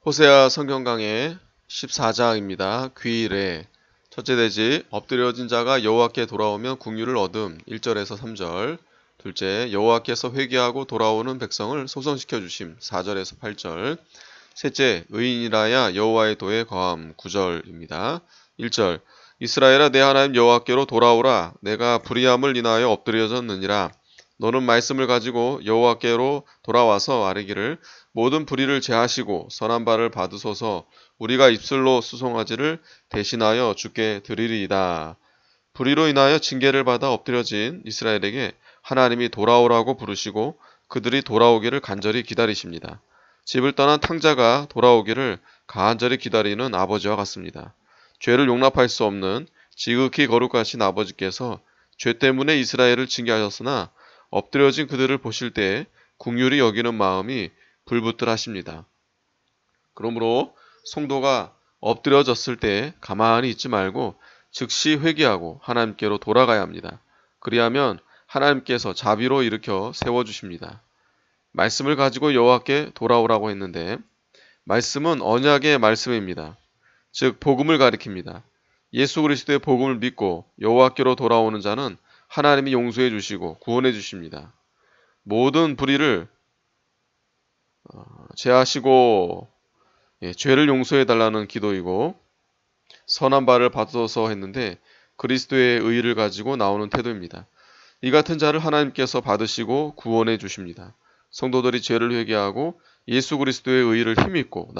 호세아 성경 강해 14장입니다. 귀일에 첫째 대지 엎드려진 자가 여호와께 돌아오면 궁유를 얻음 1절에서 3절. 둘째, 여호와께서 회개하고 돌아오는 백성을 소성시켜 주심 4절에서 8절. 셋째, 의인이라야 여호와의 도에 거함 9절입니다. 1절, 이스라엘아 내 하나님 여호와께로 돌아오라. 내가 불의함을 인하여 엎드려졌느니라. 너는 말씀을 가지고 여호와께로 돌아와서 아뢰기를 모든 불의를 제하시고 선한 바를 받으소서. 우리가 입술로 수송아지를 대신하여 주께 드리리이다. 불의로 인하여 징계를 받아 엎드려진 이스라엘에게 하나님이 돌아오라고 부르시고 그들이 돌아오기를 간절히 기다리십니다. 집을 떠난 탕자가 돌아오기를 간절히 기다리는 아버지와 같습니다. 죄를 용납할 수 없는 지극히 거룩하신 아버지께서 죄 때문에 이스라엘을 징계하셨으나 엎드려진 그들을 보실 때에 긍휼히 여기는 마음이 불붙들하십니다. 그러므로 성도가 엎드려졌을 때 가만히 있지 말고 즉시 회개하고 하나님께로 돌아가야 합니다. 그리하면 하나님께서 자비로 일으켜 세워주십니다. 말씀을 가지고 여호와께 돌아오라고 했는데 말씀은 언약의 말씀입니다. 즉 복음을 가리킵니다. 예수 그리스도의 복음을 믿고 여호와께로 돌아오는 자는 하나님이 용서해 주시고 구원해 주십니다. 모든 불의를 제하시고 죄를 용서해 달라는 기도이고 선한 바를 받아서 했는데 그리스도의 의의를 가지고 나오는 태도입니다. 이 같은 자를 하나님께서 받으시고 구원해 주십니다. 성도들이 죄를 회개하고 예수 그리스도의 의의를 힘입고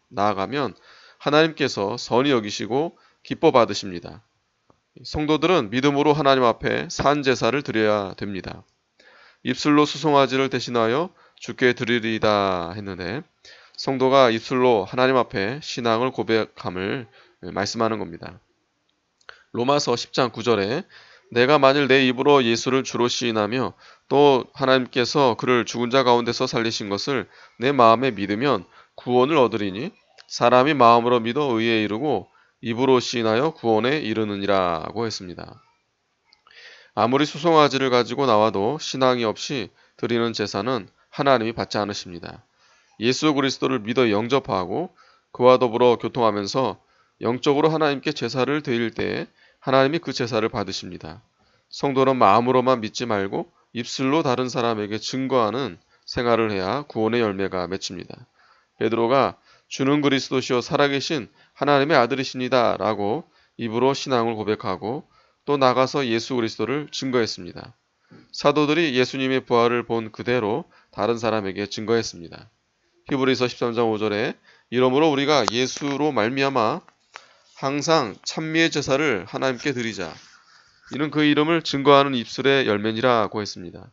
나아가면 하나님께서 선히 여기시고 기뻐 받으십니다. 성도들은 믿음으로 하나님 앞에 산 제사를 드려야 됩니다. 입술로 수송아지를 대신하여 주께 드리리이다 했는데 성도가 입술로 하나님 앞에 신앙을 고백함을 말씀하는 겁니다. 로마서 10장 9절에 내가 만일 내 입으로 예수를 주로 시인하며 또 하나님께서 그를 죽은 자 가운데서 살리신 것을 내 마음에 믿으면 구원을 얻으리니 사람이 마음으로 믿어 의에 이르고 입으로 시인하여 구원에 이르느니라고 했습니다. 아무리 수송아지를 가지고 나와도 신앙이 없이 드리는 제사는 하나님이 받지 않으십니다. 예수 그리스도를 믿어 영접하고 그와 더불어 교통하면서 영적으로 하나님께 제사를 드릴 때 하나님이 그 제사를 받으십니다. 성도는 마음으로만 믿지 말고 입술로 다른 사람에게 증거하는 생활을 해야 구원의 열매가 맺힙니다. 베드로가 주는 그리스도시요 살아계신 하나님의 아들이십니다 라고 입으로 신앙을 고백하고 또 나가서 예수 그리스도를 증거했습니다. 사도들이 예수님의 부활을 본 그대로 다른 사람에게 증거했습니다. 히브리서 13장 5절에 이러므로 우리가 예수로 말미암아 항상 찬미의 제사를 하나님께 드리자. 이는 그 이름을 증거하는 입술의 열매니라고 했습니다.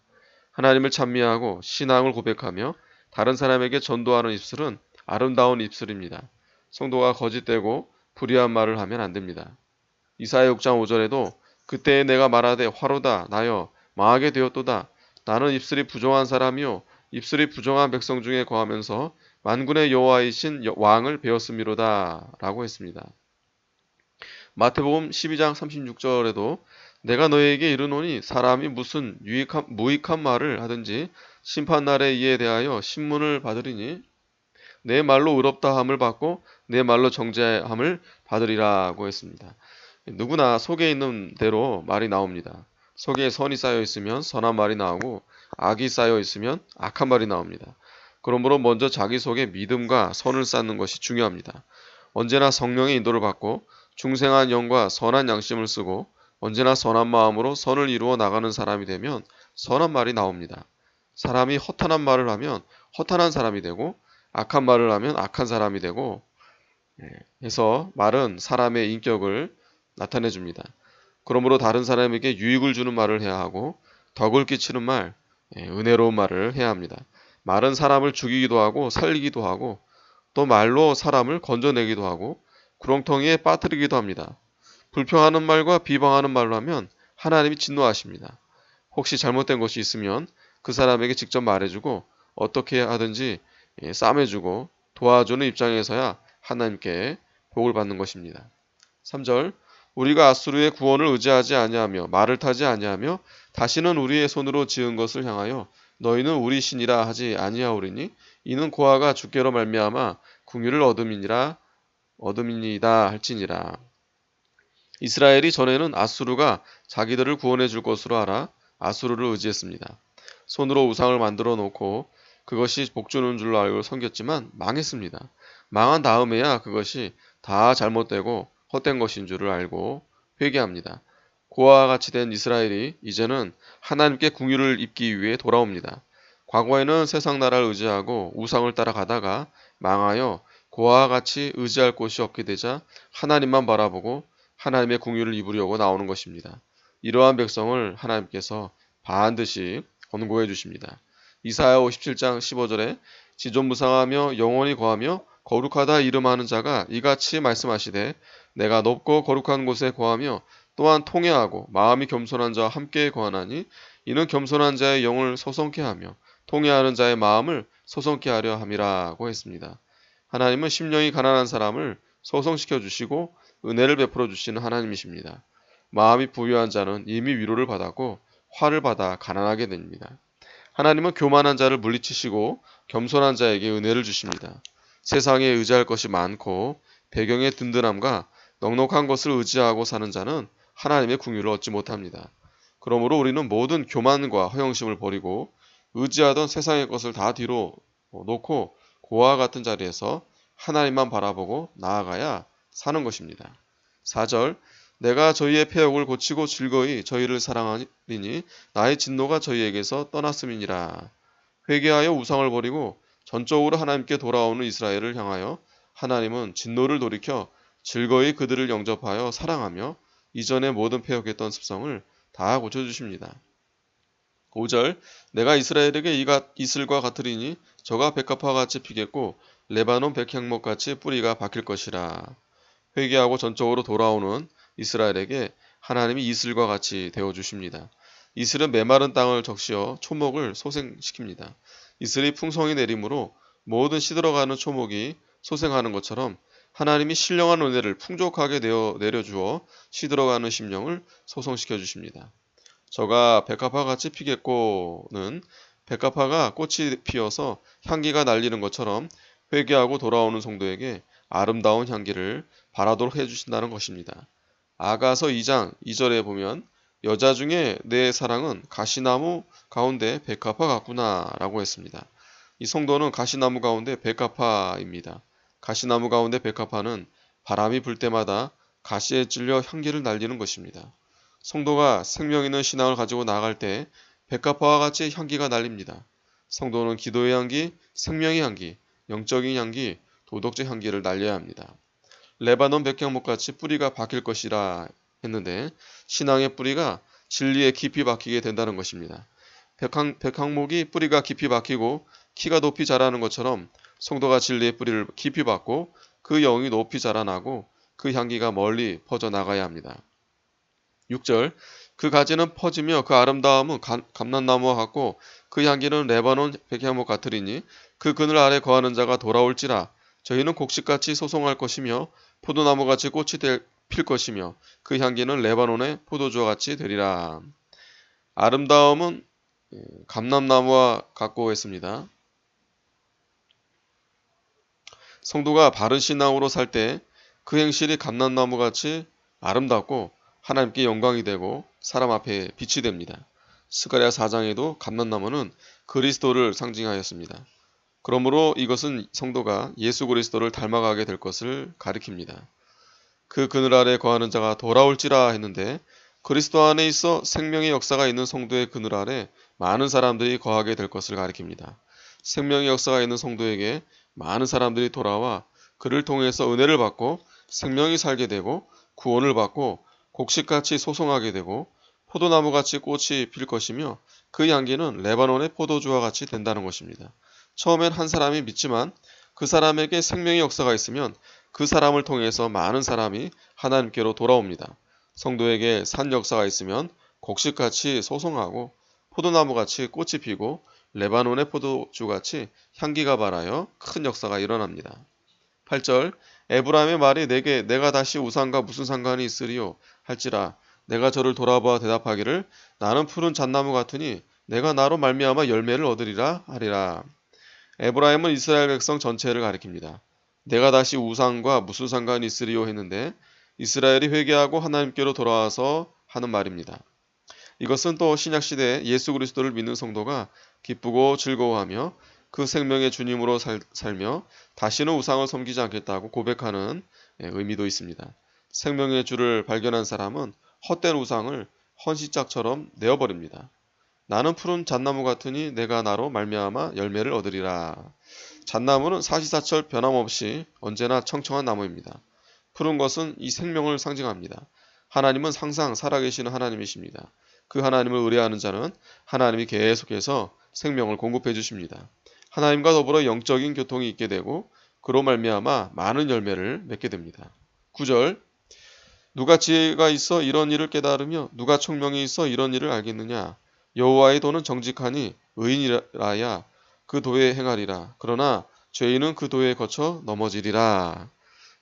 하나님을 찬미하고 신앙을 고백하며 다른 사람에게 전도하는 입술은 아름다운 입술입니다. 성도가 거짓되고 불의한 말을 하면 안 됩니다. 이사야 6장 5절에도 그때에 내가 말하되 화로다 나여 망하게 되었도다. 나는 입술이 부정한 사람이요 입술이 부정한 백성 중에 거하면서 만군의 여호와이신 왕을 배웠음이로다 라고 했습니다. 마태복음 12장 36절에도 내가 너희에게 이르노니 사람이 무슨 무익한 말을 하든지 심판날에 이에 대하여 신문을 받으리니 내 말로 의롭다 함을 받고 내 말로 정죄함을 받으리라고 했습니다. 누구나 속에 있는 대로 말이 나옵니다. 속에 선이 쌓여 있으면 선한 말이 나오고 악이 쌓여 있으면 악한 말이 나옵니다. 그러므로 먼저 자기 속에 믿음과 선을 쌓는 것이 중요합니다. 언제나 성령의 인도를 받고 중생한 영과 선한 양심을 쓰고 언제나 선한 마음으로 선을 이루어 나가는 사람이 되면 선한 말이 나옵니다. 사람이 허탄한 말을 하면 허탄한 사람이 되고 악한 말을 하면 악한 사람이 되고 해서 말은 사람의 인격을 나타내 줍니다. 그러므로 다른 사람에게 유익을 주는 말을 해야 하고 덕을 끼치는 말, 은혜로운 말을 해야 합니다. 말은 사람을 죽이기도 하고 살리기도 하고 또 말로 사람을 건져내기도 하고 구렁텅이에 빠뜨리기도 합니다. 불평하는 말과 비방하는 말로 하면 하나님이 진노하십니다. 혹시 잘못된 것이 있으면 그 사람에게 직접 말해주고 어떻게 하든지 싸매주고 도와주는 입장에서야 하나님께 복을 받는 것입니다. 3절 우리가 아수르의 구원을 의지하지 아니하며 말을 타지 아니하며 다시는 우리의 손으로 지은 것을 향하여 너희는 우리 신이라 하지 아니하오리니 이는 고아가 주께로 말미암아 궁유를 얻음이니이다 할지니라. 이스라엘이 전에는 아수르가 자기들을 구원해 줄 것으로 알아 아수르를 의지했습니다. 손으로 우상을 만들어 놓고 그것이 복주는 줄로 알고 섬겼지만 망했습니다. 망한 다음에야 그것이 다 잘못되고 헛된 것인 줄을 알고 회개합니다. 고아와 같이 된 이스라엘이 이제는 하나님께 궁유를 입기 위해 돌아옵니다. 과거에는 세상 나라를 의지하고 우상을 따라가다가 망하여 고아와 같이 의지할 곳이 없게 되자 하나님만 바라보고 하나님의 궁유를 입으려고 나오는 것입니다. 이러한 백성을 하나님께서 반드시 권고해 주십니다. 이사야 57장 15절에 지존무상하며 영원히 거하며 거룩하다 이름하는 자가 이같이 말씀하시되 내가 높고 거룩한 곳에 거하며 또한 통회하고 마음이 겸손한 자와 함께 거하나니 이는 겸손한 자의 영을 소성케 하며 통회하는 자의 마음을 소성케 하려 함이라고 했습니다. 하나님은 심령이 가난한 사람을 소성시켜 주시고 은혜를 베풀어 주시는 하나님이십니다. 마음이 부유한 자는 이미 위로를 받았고 화를 받아 가난하게 됩니다. 하나님은 교만한 자를 물리치시고 겸손한 자에게 은혜를 주십니다. 세상에 의지할 것이 많고 배경의 든든함과 넉넉한 것을 의지하고 사는 자는 하나님의 궁유를 얻지 못합니다. 그러므로 우리는 모든 교만과 허영심을 버리고 의지하던 세상의 것을 다 뒤로 놓고 고아와 같은 자리에서 하나님만 바라보고 나아가야 사는 것입니다. 4절 내가 저희의 패역을 고치고 즐거이 저희를 사랑하리니 나의 진노가 저희에게서 떠났음이니라. 회개하여 우상을 버리고 전적으로 하나님께 돌아오는 이스라엘을 향하여 하나님은 진노를 돌이켜 즐거이 그들을 영접하여 사랑하며 이전에 모든 패역했던 습성을 다 고쳐주십니다. 5절 내가 이스라엘에게 이슬과 같으리니 저가 백합화 같이 피겠고 레바논 백향목같이 뿌리가 박힐 것이라. 회개하고 전적으로 돌아오는 이스라엘에게 하나님이 이슬과 같이 되어주십니다. 이슬은 메마른 땅을 적시어 초목을 소생시킵니다. 이슬이 풍성히 내림으로 모든 시들어가는 초목이 소생하는 것처럼 하나님이 신령한 은혜를 풍족하게 내려주어 시들어가는 심령을 소성시켜 주십니다. 저가 백합화같이 피겠고는 백합화가 꽃이 피어서 향기가 날리는 것처럼 회개하고 돌아오는 성도에게 아름다운 향기를 바라도록 해주신다는 것입니다. 아가서 2장 2절에 보면 여자 중에 내 사랑은 가시나무 가운데 백합화 같구나 라고 했습니다. 이 성도는 가시나무 가운데 백합화입니다. 가시나무 가운데 백합화는 바람이 불 때마다 가시에 찔려 향기를 날리는 것입니다. 성도가 생명 있는 신앙을 가지고 나아갈 때 백합화와 같이 향기가 날립니다. 성도는 기도의 향기, 생명의 향기, 영적인 향기, 도덕적 향기를 날려야 합니다. 레바논 백향목같이 뿌리가 박힐 것이라 했는데 신앙의 뿌리가 진리에 깊이 박히게 된다는 것입니다. 백향목이 뿌리가 깊이 박히고 키가 높이 자라는 것처럼 성도가 진리의 뿌리를 깊이 박고 그 영이 높이 자라나고 그 향기가 멀리 퍼져나가야 합니다. 6절 그 가지는 퍼지며 그 아름다움은 감람나무와 같고 그 향기는 레바논 백향목 같으리니 그 그늘 아래 거하는 자가 돌아올지라 저희는 곡식같이 소송할 것이며 포도나무같이 꽃이 필 것이며 그 향기는 레바논의 포도주와 같이 되리라. 아름다움은 감람나무와 같고 했습니다. 성도가 바른 신앙으로 살 때 그 행실이 감람나무같이 아름답고 하나님께 영광이 되고 사람 앞에 빛이 됩니다. 스가랴 4장에도 감람나무는 그리스도를 상징하였습니다. 그러므로 이것은 성도가 예수 그리스도를 닮아가게 될 것을 가리킵니다. 그 그늘 아래 거하는 자가 돌아올지라 했는데 그리스도 안에 있어 생명의 역사가 있는 성도의 그늘 아래 많은 사람들이 거하게 될 것을 가리킵니다. 생명의 역사가 있는 성도에게 많은 사람들이 돌아와 그를 통해서 은혜를 받고 생명이 살게 되고 구원을 받고 곡식같이 소송하게 되고 포도나무같이 꽃이 필 것이며 그 향기는 레바논의 포도주와 같이 된다는 것입니다. 처음엔 한 사람이 믿지만 그 사람에게 생명의 역사가 있으면 그 사람을 통해서 많은 사람이 하나님께로 돌아옵니다. 성도에게 산 역사가 있으면 곡식같이 소송하고 포도나무같이 꽃이 피고 레바논의 포도주같이 향기가 발하여 큰 역사가 일어납니다. 8절 에브라임의 말이 내게 내가 다시 우상과 무슨 상관이 있으리요 할지라 내가 저를 돌아보아 대답하기를 나는 푸른 잣나무 같으니 내가 나로 말미암아 열매를 얻으리라 하리라. 에브라임은 이스라엘 백성 전체를 가리킵니다. 내가 다시 우상과 무슨 상관이 있으리요 했는데 이스라엘이 회개하고 하나님께로 돌아와서 하는 말입니다. 이것은 또 신약시대 예수 그리스도를 믿는 성도가 기쁘고 즐거워하며 그 생명의 주님으로 살며 다시는 우상을 섬기지 않겠다고 고백하는 의미도 있습니다. 생명의 주를 발견한 사람은 헛된 우상을 헌시짝처럼 내어버립니다. 나는 푸른 잣나무 같으니 내가 나로 말미암아 열매를 얻으리라. 잣나무는 사시사철 변함없이 언제나 청청한 나무입니다. 푸른 것은 이 생명을 상징합니다. 하나님은 항상 살아계시는 하나님이십니다. 그 하나님을 의뢰하는 자는 하나님이 계속해서 생명을 공급해 주십니다. 하나님과 더불어 영적인 교통이 있게 되고 그로 말미암아 많은 열매를 맺게 됩니다. 9절 누가 지혜가 있어 이런 일을 깨달으며 누가 총명이 있어 이런 일을 알겠느냐. 여호와의 도는 정직하니 의인이라야 그 도에 행하리라. 그러나 죄인은 그 도에 거쳐 넘어지리라.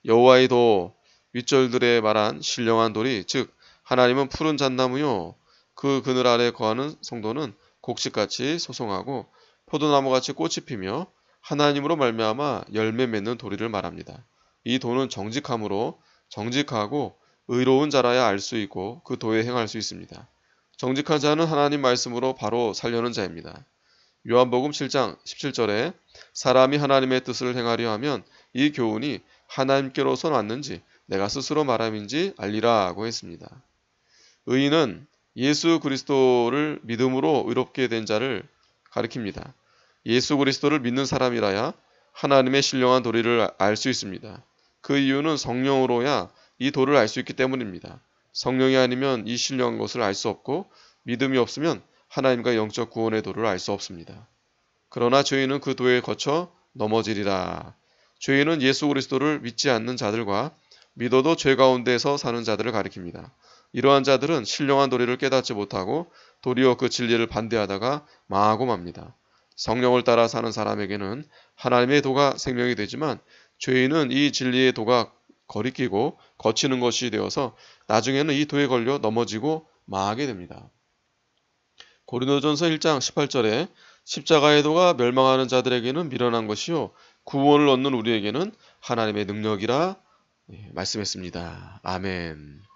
여호와의 도 윗절들에 말한 신령한 돌이 즉 하나님은 푸른 잣나무요 그 그늘 아래 거하는 성도는 곡식같이 소송하고 포도나무같이 꽃이 피며 하나님으로 말미암아 열매 맺는 도리를 말합니다. 이 도는 정직함으로 정직하고 의로운 자라야 알 수 있고 그 도에 행할 수 있습니다. 정직한 자는 하나님 말씀으로 바로 살려는 자입니다. 요한복음 7장 17절에 사람이 하나님의 뜻을 행하려 하면 이 교훈이 하나님께로서 왔는지 내가 스스로 말함인지 알리라고 했습니다. 의인은 예수 그리스도를 믿음으로 의롭게 된 자를 가리킵니다. 예수 그리스도를 믿는 사람이라야 하나님의 신령한 도리를 알 수 있습니다. 그 이유는 성령으로야 이 도를 알 수 있기 때문입니다. 성령이 아니면 이 신령한 것을 알 수 없고 믿음이 없으면 하나님과 영적 구원의 도를 알 수 없습니다. 그러나 죄인은 그 도에 거쳐 넘어지리라. 죄인은 예수 그리스도를 믿지 않는 자들과 믿어도 죄 가운데서 사는 자들을 가리킵니다. 이러한 자들은 신령한 도리를 깨닫지 못하고 도리어 그 진리를 반대하다가 망하고 맙니다. 성령을 따라 사는 사람에게는 하나님의 도가 생명이 되지만 죄인은 이 진리의 도가 거리끼고 거치는 것이 되어서 나중에는 이 도에 걸려 넘어지고 망하게 됩니다. 고린도전서 1장 18절에 십자가의 도가 멸망하는 자들에게는 미련한 것이요 구원을 얻는 우리에게는 하나님의 능력이라 말씀했습니다. 아멘.